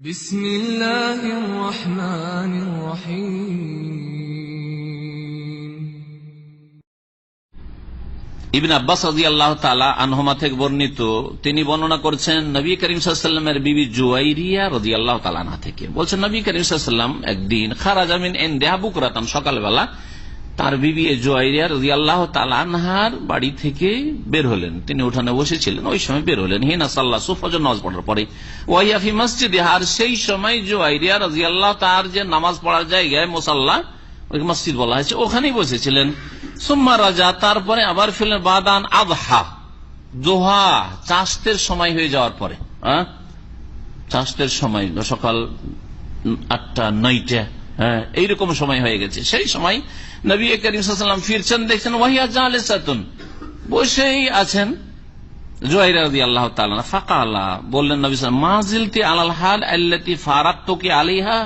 বিসমিল্লাহির রহমানির রহিম। ইবনে আব্বাস রাদিয়াল্লাহু তাআলা আনহুমা থেকে বর্ণিত, তিনি বর্ণনা করছেন নবী করিম সাল্লাল্লাহু আলাইহি ওয়াসাল্লামের বিবি জুয়াইরিয়া রাদিয়াল্লাহু তাআলা আনহা থেকে। বলছেন নবী করিম সাল্লাল্লাহু আলাইহি ওয়াসাল্লাম একদিন খারাজা মিন ইনদিহা বুকরাতান, সকালবেলা তার বিবি জুয়াইরিয়া রাদিয়াল্লাহু তাআলা আনহার বাড়ি থেকে বের হলেন। তিনি উঠানে বসেছিলেন, ওই সময় বের হলেন। হিনা সাল্লাহ, ফজর নামাজ পড়ার পরে। ওয়াহিয়া ফি মসজিদে, আর সেই সময় জুয়াইরিয়া রাদিয়াল্লাহু তার যে নামাজ পড়ার জায়গায় মুসাল্লা, ওই মসজিদ বলা হয়েছে, ওখানেই বসেছিলেন। সুম্মা রাজা, তারপরে আবার ফিরলেন বাদান আযহা, দোহা চাষতের সময় হয়ে যাওয়ার পরে, চাষতের সময় সকাল 8টা 9টা, এইরকম সময় হয়ে গেছে। সেই সময় নবী করিম সাল্লাল্লাহু আলাইহি ওয়াসাল্লাম ফিরছেন, দেখছেন ওয়াহিয়া জালিসাতুন, বসেই আছেন জুয়াইরিয়া রাদিয়াল্লাহু তাআলা। ফাকালা, বললেন নবী সাল্লাল্লাহু আলাইহি ওয়াসাল্লাম, মা জিলতি আলাল হাল আল্লাতী ফারাকতুকি আলাইহা,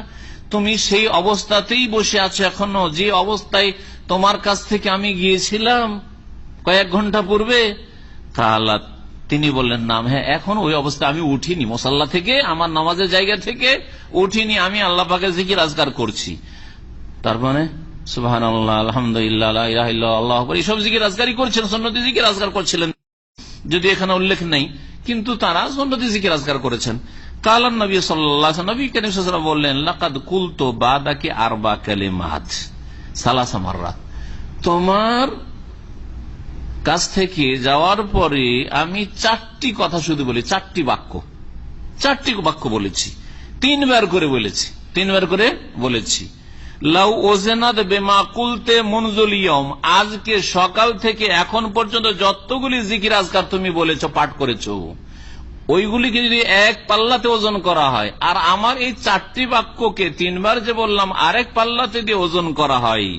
তুমি সেই অবস্থাতেই বসে আছো এখনো, যে অবস্থায় তোমার কাছ থেকে আমি গিয়েছিলাম কয়েক ঘন্টা পূর্বে। কালা, তিনি বললেন নাম, হ্যাঁ, এখন ওই অবস্থা আমি উঠিনি, মুসাল্লা থেকে, আমার নামাজের জায়গা থেকে উঠিনি, আমি আল্লাহ পাকের জিকির আজকার করছি। তার মানে সুবহানাল্লাহ, আলহামদুলিল্লাহ, লা ইলাহা ইল্লাল্লাহ, আল্লাহু আকবার, এইসব জিকির আজকারই করছেন, সুন্নতি জিকির আজকার করছিলেন, যদি এখানে উল্লেখ নেই, কিন্তু তারা সুন্নতি জিকির আজকার করেছেন। কালান নবী সাল্লাল্লাহু আলাইহি ওয়াসাল্লাম, নবী করিম সাল্লাল্লাহু আলাইহি ওয়াসাল্লাম বললেন, লাকাদ কুলতু বাদাকি আরবা কালিমাত সালাসা মাররাত, তোমার কাছ থেকে যাওয়ার পরে আমি 4টি কথা শুধু বলি, 4টি বাক্য বলেছি, 3বার করে বলেছি। লাউ ওজেনাদ বেমা কুলতে মুনজুল ইয়ম, আজকে সকাল থেকে এখন পর্যন্ত যতগুলি জিকির আজকার তুমি বলেছো, পাঠ করেছো, ওইগুলিকে যদি এক পাল্লাতে ওজন করা হয়, আর আমার এই 4টি বাক্যকে 3বার যে বললাম আরেক পাল্লাতে দিয়ে ওজন করা হয়,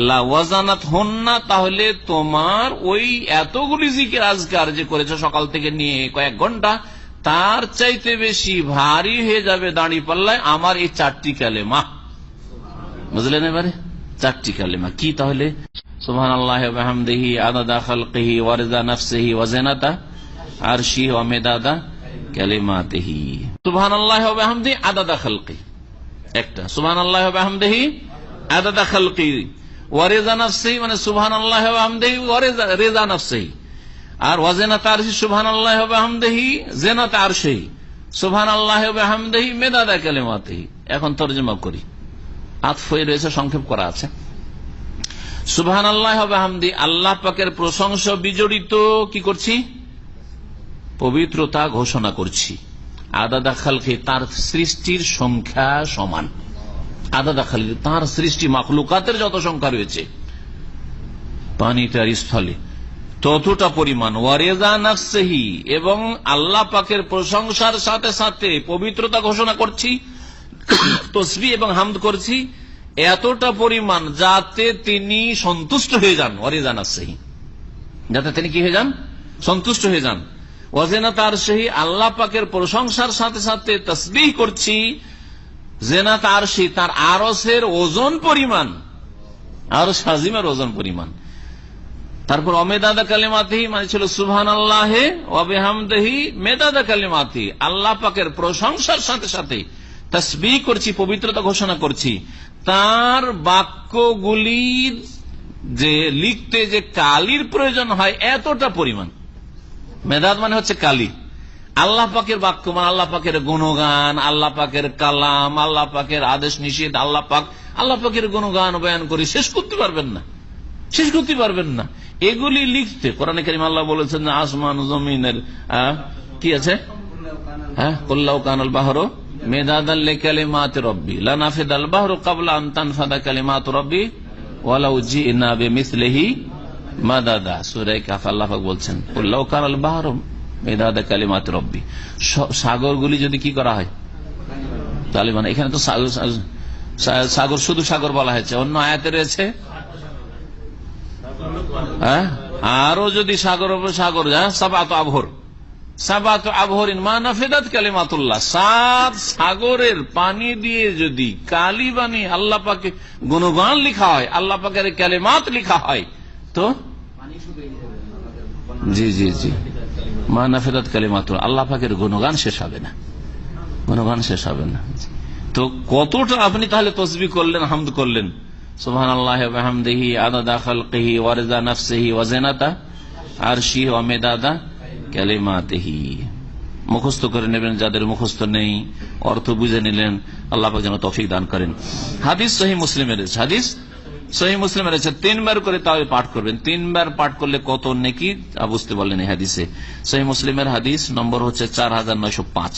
লা ওয়াজানাত হুন্না, তাহলে তোমার ওই এতগুলি জিকির আজকার যে করেছো সকাল থেকে নিয়ে কয়েক ঘন্টা, তার চাইতে বেশি ভারী হয়ে যাবে দাঁড়ি পাল্লায় আমার এই 4টি কালেমা। বুঝলেন এবারে 4টি কালেমা কি? তাহলে সুবহানাল্লাহি ওয়া বিহামদিহি আদাদা খালকিহি ওয়া রিদা নাফসিহি ওয়া জিনাতা আরশিহি ওয়া মিদাদা কালিমাতিহি। সুবহানাল্লাহি ওয়া বিহামদিহি আদাদা খালকি একটা, সুবহানাল্লাহি ওয়া বিহামদিহি আদাদা খালকি ওয়া রিদা নাফসিহি, মানে সুবহানাল্লাহি ওয়া বিহামদিহি ওয়া রিদা নাফসিহি, আর ওয়া জিনাতা আরশিহি সুবহানাল্লাহি ওয়া বিহামদিহি জিনাতা আরশিহি সুবহানাল্লাহি ওয়া বিহামদিহি মিদাদা কালিমাতিহি। এখন তরজমা করি, আতফ হয়ে রয়েছে, সংক্ষেপ করা আছে। সুবহানাল্লাহি ওয়া বিহামদিহি, আল্লাহ পাকের প্রশংসা বিজড়িত কি করছি? পবিত্রতা ঘোষণা করছি। আদাদা খালকি, তার সৃষ্টির সংখ্যা সমান। আদাদা খালকি, তার সৃষ্টি মাখলুকাতের যত সংখ্যা রয়েছে পানিতে আর স্থলে ততটা পরিমাণ। ওয়ারেজা নাফসিহি, এবং আল্লাহ পাকের প্রশংসার সাথে সাথে পবিত্রতা ঘোষণা করছি, তসবিহ এবং হামদ করছি এতটা পরিমাণ যাতে তিনি সন্তুষ্ট হয়ে যান। ওয়ারেজা নাফসিহি, যাতে তিনি কি হয়ে যান? সন্তুষ্ট হয়ে যান। ওয়াজিনাত আরশিহি, আল্লাহ পাকের প্রশংসার সাথে সাথে তাসবিহ করছি জিনাত আরশি, তার আরশের ওজন পরিমাণ, আরশ আজিমের ওজন পরিমাণ। তারপর অমেদাদা কালিমাতিহি, মানে ছিল সুবহানাল্লাহি ওয়া বিহামদিহি মেদাদা কালিমাতিহি, আল্লাহ পাকের প্রশংসার সাথে সাথে তাসবিহ করছি, পবিত্রতা ঘোষণা করছি। তার বাক্যগুলি যে লিখতে যে কালির প্রয়োজন হয় এতটা পরিমাণ। মেদাদ মানে হচ্ছে কালি। আল্লাহ পাকের বাক্য মানে আল্লাহ পাকের গুণগান, আল্লাহ পাকের কালাম, আল্লাহ পাকের আদেশ নিষেধ, আল্লাহ পাকের গুণগান বয়ান করে শেষ করতে পারবেন না। এগুলি লিখতে কোরআনে কারীম আল্লাহ বলেছেন যে আসমান জমিনের কি আছে, কুল্লাউ কানাল বাহরু মিদাদান লিকালিমাতি রাব্বি লানাফিদাল বাহরু ক্বাবলা আন তানফাদা কালিমাতু রাব্বি ওয়ালাউ জিনা বিমিসলিহি মাদাদা। সূরা কাহফ আল্লাহ পাক বলছেন কুল্লাউ কানাল বাহরু মিদাদা কালিমাতি রাব্বি, সাগরগুলি যদি কি করা হয় তাহলে, মানে এখানে তো সাগর শুধু সাগর বলা হয়েছে, অন্য আয়াতে রয়েছে আরো যদি সাগর সাবাত আবহরিন মা নাফিদাত কালিমাতুল্লাহ, 7 সাগরের পানি দিয়ে যদি কালি বানিয়ে আল্লাহ পাকে গুণগান লিখা হয়, আল্লাহ পাকের কালিমাত লিখা হয়, তো জি মা নাফিদাত কালিমাতুল্লাহ, আল্লাহ পাকের গুণগান শেষ হবে না। গুণগান শেষ হবে না। তো কতটা আপনি তাহলে তসবিহ করলেন, হামদ করলেন, সুবহানাল্লাহি ওয়া বিহামদিহি আদাদা খালকিহি ওয়া রিদা নাফসিহি ওয়া জিনাতা আরশিহি ওয়া মিদাদা কালিমাতিহি। মুখস্থ করে নেবেন, যাদের মুখস্থ নেই অর্থ বুঝে নিলেন। আল্লাহ পাক যেন তৌফিক দান করেন। হাদিস সহিহ মুসলিমের, হাদিস সহিহ মুসলিমের আছে 3 বার করে তাও পাঠ করবেন। 3 বার পাঠ করলে কত নেকি বুঝতে পারলেন এই হাদিসে। সহিহ মুসলিমের হাদিস নম্বর হচ্ছে 4905।